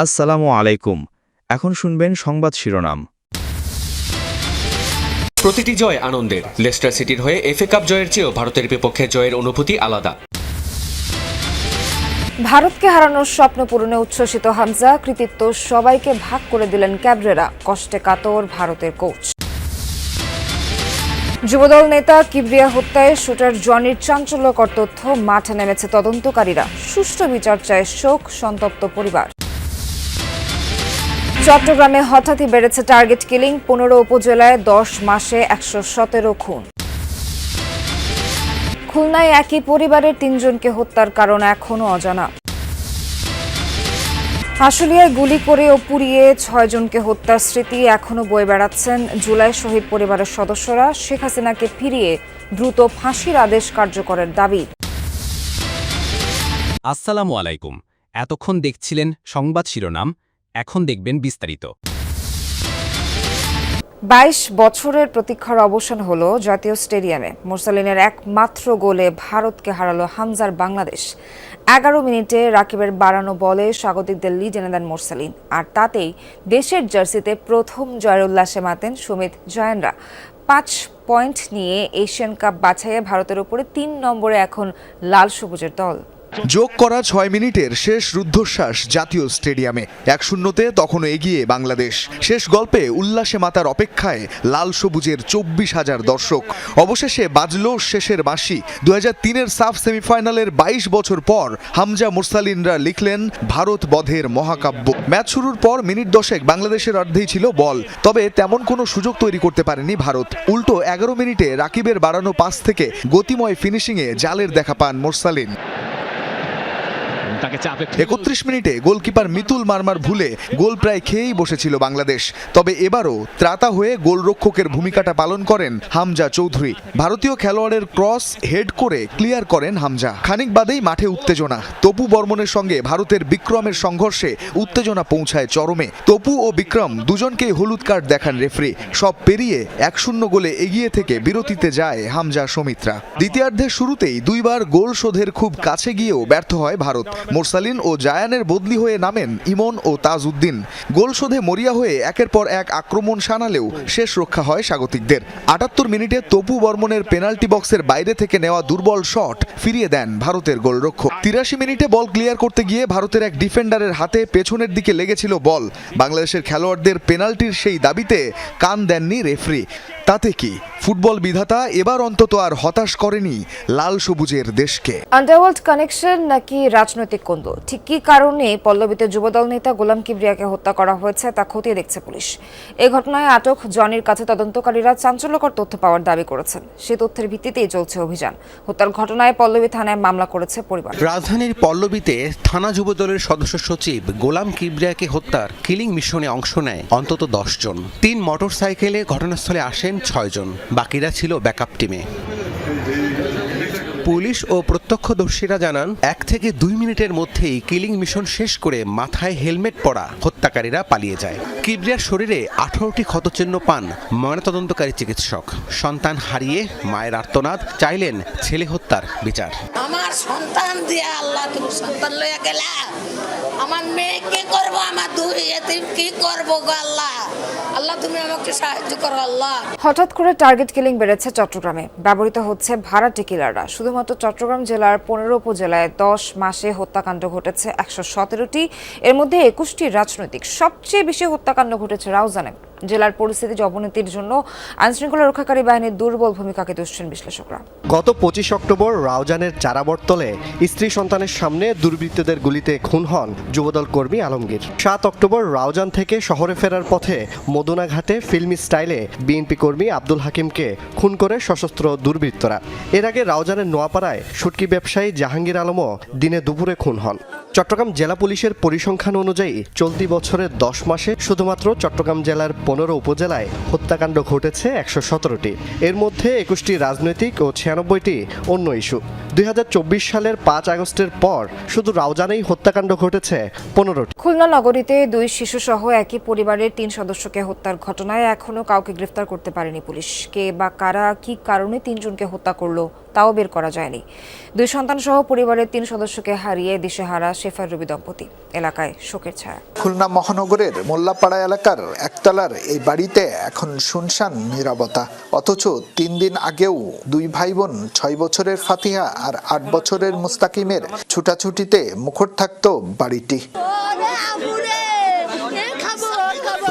আসসালামু আলাইকুম। এখন শুনবেন সংবাদ শিরোনাম। প্রতিটি জয় আনন্দের। লেস্টার সিটির হয়ে এফএ কাপ জয়ের চেয়েও ভারতের বিপক্ষে জয়ের অনুভূতি আলাদা। ভারতকে হারানোর স্বপ্ন পূরণে উচ্ছ্বসিত হামজা, কৃতিত্ব সবাইকে ভাগ করে দিলেন ক্যাবরেরা, কষ্টে কাতর ভারতের কোচ। যুবদল নেতা কিবরিয়া হত্যায় শুটার জনির চাঞ্চল্যকর তথ্য, মাঠে নেমেছে তদন্তকারীরা, সুষ্ঠু বিচার চায় শোক সন্তপ্ত পরিবার। চট্টগ্রামে হঠাৎই বেড়েছে টার্গেট কিলিং, 15 উপজেলায় 10 মাসে 117 খুন। খুলনায় একই পরিবারের 3 জনকে হত্যার কারণ এখনো অজানা। আশুলিয়ায় গুলি করে ও পুড়িয়ে 6 জনকে হত্যার স্মৃতি এখনো বয়ে বেড়াচ্ছেন জুলাই শহীদ পরিবারের সদস্যরা। শেখ হাসিনাকে ফিরিয়ে দ্রুত ফাঁসির আদেশ কার্যকরের দাবি। আসসালামু আলাইকুম। এতক্ষণ দেখছিলেন সংবাদ শিরোনাম, এখন দেখবেন বিস্তারিত। 22 বছরের প্রতীক্ষার অবসান হলো জাতীয় স্টেডিয়ামে। মুরসালিনের একমাত্র গোলে ভারতকে হারালো হামজার বাংলাদেশ। 11 মিনিটে রাকিবের বাড়ানো বলে স্বাগতিকদের লিড এনে দেন মুরসালিন, আর তাতেই দেশের জার্সিতে প্রথম জয়ের উল্লাসে মাতেন সুমিত জয়েনরা। 5 পয়েন্ট নিয়ে এশিয়ান কাপ বাছাইয়ে ভারতের উপরে 3 নম্বরে এখন লাল সবুজের দল। যোগ করা 6 মিনিটের শেষ রুদ্ধশ্বাস জাতীয় স্টেডিয়ামে। 1-0-তে তখনও এগিয়ে বাংলাদেশ। শেষ গল্পে উল্লাসে মাতার অপেক্ষায় লাল সবুজের 24,000 দর্শক। অবশেষে বাজল শেষের বাঁশি। 2003-এর সাফ সেমিফাইনালের 22 বছর পর হামজা মুরসালিনরা লিখলেন ভারত বধের মহাকাব্য। ম্যাচ শুরুর পর মিনিট 10 বাংলাদেশের অর্ধেই ছিল বল, তবে তেমন কোনো সুযোগ তৈরি করতে পারেনি ভারত। উল্টো 11 মিনিটে রাকিবের বাড়ানো পাস থেকে গতিময় ফিনিশিংয়ে জালের দেখা পান মুরসালিন। 31 মিনিটে গোলকিপার মিতুল মারমার ভুলে গোল প্রায় খেয়েই বসেছিল বাংলাদেশ। তবে এবারও ত্রাতা হয়ে গোলরক্ষকের ভূমিকাটা পালন করেন হামজা চৌধুরী। ভারতীয় খেলোয়াড়ের ক্রস হেড করে ক্লিয়ার করেন হামজা। খানিক বাদেই মাঠে উত্তেজনা। তপু বর্মনের সঙ্গে ভারতের বিক্রমের সংঘর্ষে উত্তেজনা পৌঁছায় চরমে। তপু ও বিক্রম দুজনকেই হলুদ কার্ড দেখান রেফারি। সব পেরিয়ে 1-0 গোলে এগিয়ে থেকে বিরতিতে যায় হামজা সৌমিত্রা। দ্বিতীয়ার্ধের শুরুতেই 2 বার গোল শোধের খুব কাছে গিয়েও ব্যর্থ হয় ভারত। মুরসালিন ও জায়ানের বদলি হয়ে নামেন ইমন ও তাজউদ্দিন। গোল শোধে মরিয়া হয়ে একের পর এক আক্রমণ শানালেও শেষ রক্ষা হয় স্বাগতিকদের। 78 মিনিটে তপু বর্মনের পেনাল্টি বক্সের বাইরে থেকে নেওয়া দুর্বল শট ফিরিয়ে দেন ভারতের গোলরক্ষক। 83 মিনিটে বল ক্লিয়ার করতে গিয়ে ভারতের এক ডিফেন্ডারের হাতে পেছনের দিকে লেগেছিল বল। বাংলাদেশের খেলোয়াড়দের পেনাল্টির সেই দাবিতে কান দেননি রেফারি। তাতে কি ফুটবল বিধাতা এবার অন্তত আর হতাশ করেনি লাল সবুজের দেশকে। আন্ডারওয়ার্ল্ড কানেকশন নাকি রাজনৈতিক কোন্দল, ঠিক কী কারণে পল্লবীতে যুবদল নেতা গোলাম কিবরিয়াকে হত্যা করা হয়েছে তা খতিয়ে দেখছে পুলিশ। এই ঘটনায় আটক জনির কাছে তদন্তকারীরা চাঞ্চল্যকর তথ্য পাওয়ার দাবি করেছেন। সেই তথ্যের ভিত্তিতেই চলছে অভিযান। হত্যার ঘটনায় পল্লবী থানায় মামলা করেছে পরিবার। রাজধানীর পল্লবীতে থানা যুবদলের সদস্য সচিব গোলাম কিবরিয়াকে হত্যার কিলিং মিশনে অংশ নেয় অন্তত 10 জন। 3 মোটরসাইকেলে ঘটনাস্থলে আসেন 6 জন, বাকিরা ছিল ব্যাকআপ টিমে। পুলিশ ও প্রত্যক্ষদর্শীরা জানান 1 থেকে 2 মিনিটের মধ্যেই কিলিং মিশন শেষ করে মাথায় হেলমেট পরা হত্যাকারীরা পালিয়ে যায়। কিবরিয়ার শরীরে 18টি ক্ষতচিহ্ন পান ময়নাতদন্তকারী চিকিৎসক। সন্তান হারিয়ে মায়ের আর্তনাদ, চাইলেন ছেলে হত্যার বিচার। আমার সন্তান দিয়ে আল্লাহ তুমি সন্তান লইয়া গেলা, আমার মেয়ে কি করবো, আমার 2 এতিম কি করবো গো আল্লাহ, আল্লাহ তুমি আমাকে সাহায্য করো আল্লাহ। হঠাৎ করে টার্গেট কিলিং বেড়েছে চট্টগ্রামে। ব্যবহৃত হচ্ছে ভাড়াটে কিলাররা। শুধুমাত্র চট্টগ্রাম জেলার 15 উপজেলায় 10 মাসে হত্যাকাণ্ড ঘটেছে 117টি। এর মধ্যে 21টি রাজনৈতিক। সবচেয়ে বেশি হত্যাকাণ্ড ঘটেছে রাউজানে। জেলার পরিস্থিতির অবনতির জন্য আইনশৃঙ্খলা রক্ষাকারী বাহিনীর দুর্বল ভূমিকাকে দুষছেন বিশ্লেষকরা। গত 25 অক্টোবর রাউজানের চারাবরতলে স্ত্রী সন্তানের সামনে দুর্বৃত্তদের গুলিতে খুন হন যুবদল কর্মী আলমগীর। 7 অক্টোবর রাউজান থেকে শহরে ফেরার পথে মদুনাঘাটে ফিল্মি স্টাইলে বিএনপি কর্মী আব্দুল হাকিমকে খুন করে সশস্ত্র দুর্বৃত্তরা। এর আগে রাউজানের নোয়াপাড়ায় শুটকি ব্যবসায়ী জাহাঙ্গীর আলমও দিনে দুপুরে খুন হন। চট্টগ্রাম জেলা পুলিশের পরিসংখ্যান অনুযায়ী চলতি বছরের 10 মাসে শুধুমাত্র চট্টগ্রাম জেলার 15 উপজেলায় হত্যাকাণ্ড ঘটেছে 117টি। এর মধ্যে 21টি রাজনৈতিক ও 96টি অন্য ইস্যু। 2024 সালের 5 আগস্টের পর শুধু রাউজানেই হত্যাকাণ্ড ঘটেছে 15টি। খুলনা নগরীতে 2 শিশুসহ একই পরিবারের 3 সদস্যকে হত্যার ঘটনায় এখনো কাউকে গ্রেফতার করতে পারেনি পুলিশ। কে বা কারা কি কারণে 3 জনকে হত্যা করলো তাও বের করা যায়নি। 2 সন্তান সহ পরিবারের 3 সদস্যকে হারিয়ে দিশেহারা শেফার রুবি দম্পতি। এলাকায় শোকের ছায়া। খুলনা মহানগরের মোল্লাপাড়া এলাকার একতলার এই বাড়িতে এখন শুনশান নীরবতা। অথচ 3 দিন আগেও 2 ভাই বোন 6 বছরের ফাতিহা আর 8 বছরের মুস্তাকিমের ছুটাছুটিতে মুখর থাকত বাড়িটি।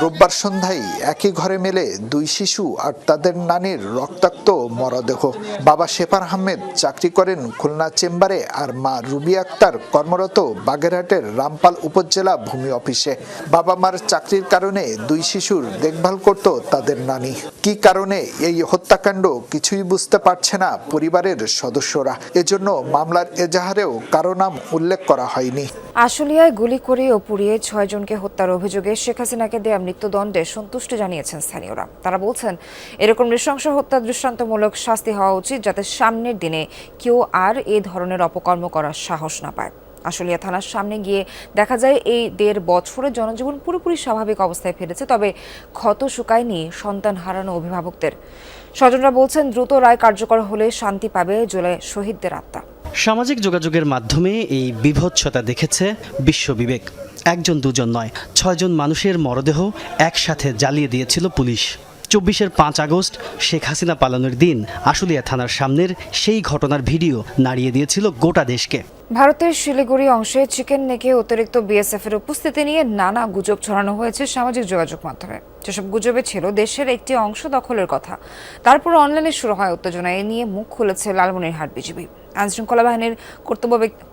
রোববার সন্ধ্যায় একই ঘরে মেলে 2 শিশু আর তাদের নানির রক্তাক্ত মরদেহ। বাবা শেফার আহমেদ চাকরি করেন খুলনা চেম্বারে আর মা রুবি আক্তার কর্মরত বাগেরহাটের রামপাল উপজেলা ভূমি অফিসে। বাবা মার চাকরির কারণে 2 শিশুর দেখভাল করত তাদের নানি। কি কারণে এই হত্যাকাণ্ড কিছুই বুঝতে পারছে না পরিবারের সদস্যরা। এজন্য মামলার এজাহারেও কারো নাম উল্লেখ করা হয়নি। আশুলিয়ায় গুলি করে ও পুড়িয়ে 6 জনকে হত্যার অভিযোগে শেখ হাসিনাকে দেয়া মৃত্যুদণ্ডে সন্তুষ্টি জানিয়েছেন স্থানীয়রা। তারা বলছেন, এরকম নৃশংস হত্যা দৃষ্টান্তমূলক শাস্তি হওয়া উচিত, যাতে সামনের দিনে কেউ আর এ ধরনের অপকর্ম করার সাহস না পায়। আশুলিয়া থানার সামনে গিয়ে দেখা যায় এই 1.5 বছরের জনজীবন পুরোপুরি স্বাভাবিক অবস্থায় ফিরেছে, তবে ক্ষত শুকায়নি সন্তান হারানো অভিভাবকদের। স্বজনরা বলছেন, দ্রুত রায় কার্যকর হলে শান্তি পাবে জুলাই শহীদদের আত্মা। সামাজিক যোগাযোগের মাধ্যমে এই বিভৎসতা দেখেছে বিশ্ববিবেক। 1 2 নয়, 6 জন মানুষের মরদেহ একসাথে জ্বালিয়ে দিয়েছিল পুলিশ। 24 5 আগস্ট শেখ হাসিনা পালানোর দিন আশুলিয়া থানার সামনের সেই ঘটনার ভিডিও নাড়িয়ে দিয়েছিল গোটা দেশকে। ভারতের শিলিগুড়ি অংশে চিকেন নেকে অতিরিক্ত বিএসএফ এর উপস্থিতি নিয়ে নানা গুজব ছড়ানো হয়েছে সামাজিক যোগাযোগ মাধ্যমে। যেসব গুজবে ছিল দেশের একটি অংশ দখলের কথা, তারপর অনলাইনে শুরু হয় উত্তেজনা। এ নিয়ে মুখ খুলেছে লালমনিরহাট বিজিবি। আইনশৃঙ্খলা বাহিনীর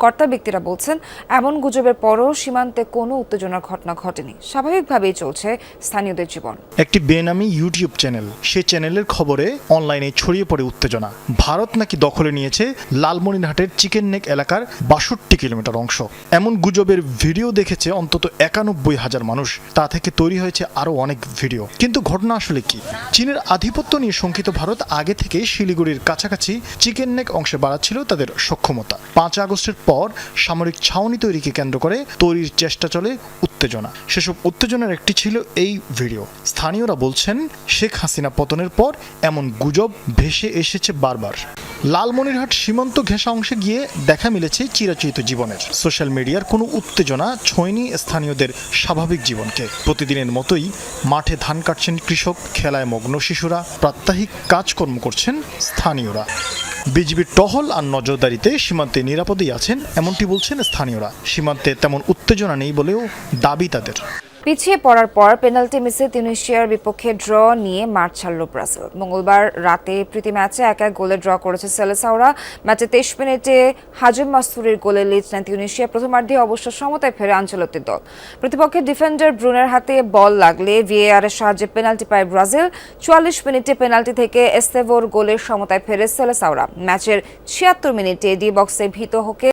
কর্তা ব্যক্তিরা বলছেন, এমন গুজবের পরও সীমান্তে কোনো উত্তেজনার ঘটনা ঘটেনি, স্বাভাবিকভাবেই চলছে স্থানীয়দের জীবন। একটি বেনামি ইউটিউব চ্যানেল, সেই চ্যানেলের খবরে অনলাইনে ছড়িয়ে পড়ে উত্তেজনা। ভারত নাকি দখলে নিয়েছে লালমনিরহাটের চিকেন নেক এলাকার 62 কিলোমিটার অংশ। এমন গুজবের ভিডিও দেখেছে অন্তত 91,000 মানুষ। তা থেকে তৈরি হয়েছে আরো অনেক ভিডিও। কিন্তু ঘটনা আসলে কি? চীনের আধিপত্য নিয়ে শঙ্কিত ভারত আগে থেকে শিলিগুড়ির কাছাকাছি চিকেন নেক অংশে বাড়াচ্ছিল তাদের সক্ষমতা। 5 আগস্টের পর সামরিক ছাউনি তৈরিকে কেন্দ্র করে তৈরির চেষ্টা চলে উত্তেজনা। সেসব উত্তেজনার একটি ছিল এই ভিডিও। স্থানীয়রা বলছেন, শেখ হাসিনা পতনের পর এমন গুজব ভেসে এসেছে বারবার। লালমনিরহাট সীমান্ত ঘেঁষা অংশে গিয়ে দেখা মিলেছে চিরাচরিত জীবনের। সোশ্যাল মিডিয়ার কোনো উত্তেজনা ছোঁয়নি স্থানীয়দের স্বাভাবিক জীবনকে। প্রতিদিনের মতোই মাঠে ধান কাটছেন কৃষক, খেলায় মগ্ন শিশুরা, প্রাত্যহিক কাজকর্ম করছেন স্থানীয়রা। বিজিবির টহল আর নজরদারিতে সীমান্তে নিরাপদেই আছেন, এমনটি বলছেন স্থানীয়রা। সীমান্তে তেমন উত্তেজনা নেই বলেও দাবি তাদের। পিছিয়ে পড়ার পর পেনাল্টি মিসে তিউনিশিয়ার বিপক্ষে ড্র নিয়ে মাঠ ছাড়ল ব্রাজিল। মঙ্গলবার রাতে প্রীতি ম্যাচে 1-1 গোলে ড্র করেছে সেলেসাওরা। ম্যাচে 23 মিনিটে হাজেম মাসুরের গোলে লিড নেয় তিউনিশিয়া। প্রথমার্ধে অবশ্য সমতায় ফেরে আঞ্চলতির দল। প্রতিপক্ষের ডিফেন্ডার ব্রুনের হাতে বল লাগলে ভিএআর এর সাহায্যে পেনাল্টি পায় ব্রাজিল। 44 মিনিটে পেনাল্টি থেকে এস্তেভোর গোলের সমতায় ফেরে সেলেসাওরা। ম্যাচের 76 মিনিটে ডি বক্সে ভীত হকে